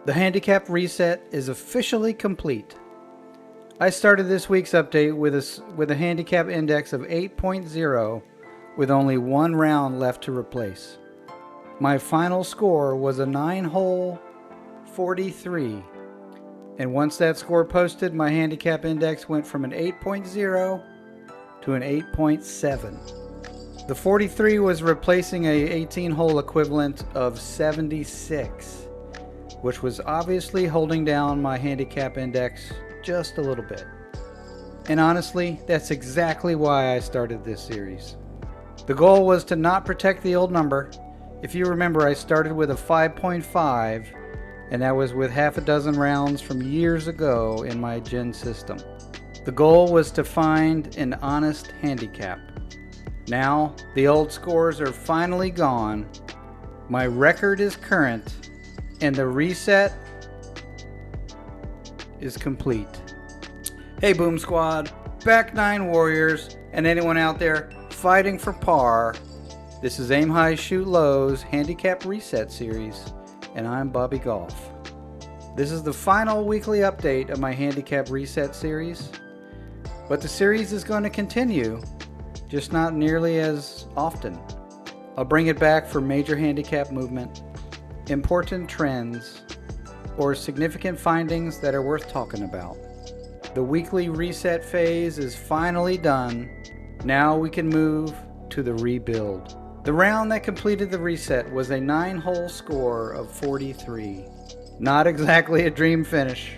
The Handicap Reset is officially complete. I started this week's update with a Handicap Index of 8.0 with only one round left to replace. My final score was a 9-hole 43, and once that score posted, my Handicap Index went from an 8.0 to an 8.7. The 43 was replacing a 18-hole equivalent of 76, which was obviously holding down my Handicap Index just a little bit. And honestly, that's exactly why I started this series. The goal was to not protect the old number. If you remember, I started with a 5.5, and that was with half a dozen rounds from years ago in my gin system. The goal was to find an honest handicap. Now, the old scores are finally gone, my record is current, and the reset is complete. Hey Boom Squad, back 9 warriors, and anyone out there fighting for par. This is Aim High, Shoot Low's Handicap Reset series, and I'm Bobby Golf. This is the final weekly update of my Handicap Reset series, but the series is going to continue, just not nearly as often. I'll bring it back for major handicap movement, important trends, or significant findings that are worth talking about. The weekly reset phase is finally done. Now we can move to the rebuild. The round that completed the reset was a 9-hole score of 43. Not exactly a dream finish.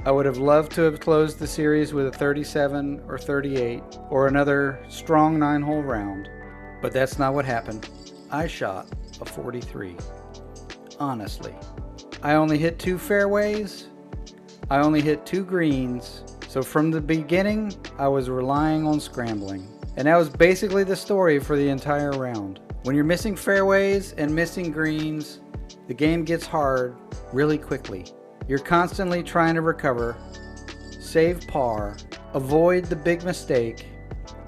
I would have loved to have closed the series with a 37 or 38 or another strong 9-hole round, but that's not what happened. I shot a 43. Honestly. I only hit 2 fairways. I only hit 2 greens. So from the beginning, I was relying on scrambling. And that was basically the story for the entire round. When you're missing fairways and missing greens, the game gets hard really quickly. You're constantly trying to recover, save par, avoid the big mistake,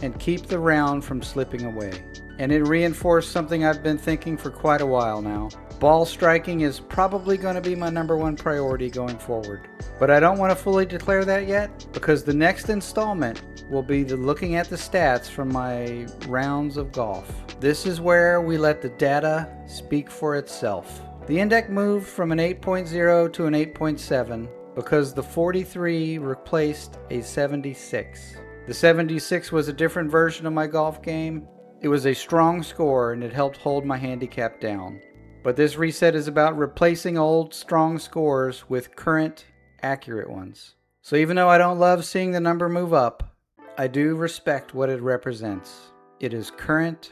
and keep the round from slipping away. And it reinforced something I've been thinking for quite a while now. Ball striking is probably going to be my #1 priority going forward. But I don't want to fully declare that yet, because the next installment will be looking at the stats from my rounds of golf. This is where we let the data speak for itself. The index moved from an 8.0 to an 8.7 because the 43 replaced a 76. The 76 was a different version of my golf game. It was a strong score and it helped hold my handicap down. But this reset is about replacing old strong scores with current accurate ones. So even though I don't love seeing the number move up, I do respect what it represents. It is current,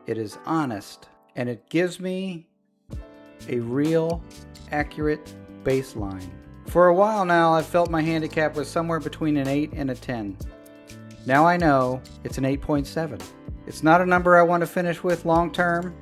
it is honest, and it gives me a real, accurate baseline. For a while now, I've felt my handicap was somewhere between an 8 and a 10. Now I know it's an 8.7. It's not a number I want to finish with long term,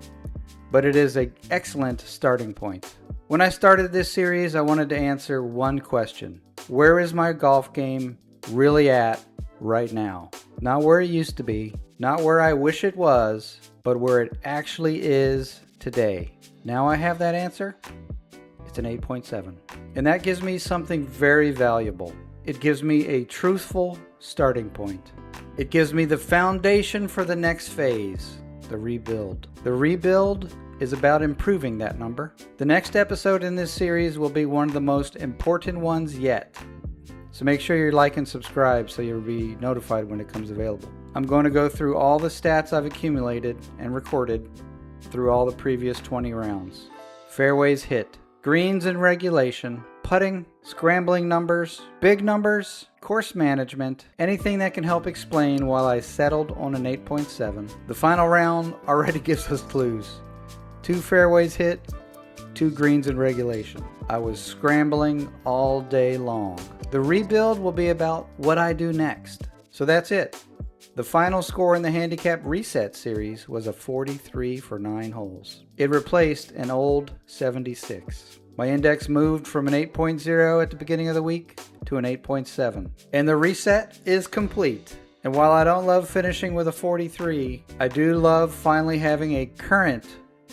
but it is an excellent starting point. When I started this series, I wanted to answer one question. Where is my golf game really at right now? Not where it used to be, not where I wish it was, but where it actually is today. Now I have that answer. It's an 8.7. And that gives me something very valuable. It gives me a truthful starting point. It gives me the foundation for the next phase, the rebuild. The rebuild is about improving that number. The next episode in this series will be one of the most important ones yet. So make sure you like and subscribe so you'll be notified when it comes available. I'm going to go through all the stats I've accumulated and recorded through all the previous 20 rounds. Fairways hit, greens in regulation, putting, scrambling numbers, big numbers, course management, anything that can help explain why I settled on an 8.7. The final round already gives us clues. 2 fairways hit, 2 greens in regulation. I was scrambling all day long. The rebuild will be about what I do next. So that's it. The final score in the Handicap Reset series was a 43 for 9 holes. It replaced an old 76. My index moved from an 8.0 at the beginning of the week to an 8.7. And the reset is complete. And while I don't love finishing with a 43, I do love finally having a current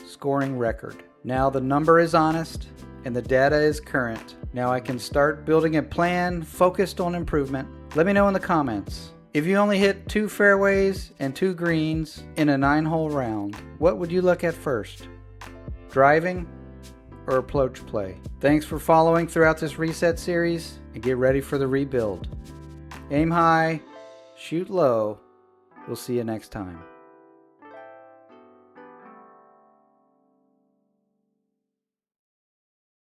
scoring record. Now the number is honest and the data is current. Now I can start building a plan focused on improvement. Let me know in the comments. If you only hit 2 fairways and 2 greens in a 9-hole round, what would you look at first? Driving or approach play? Thanks for following throughout this reset series, and get ready for the rebuild. Aim high, shoot low. We'll see you next time.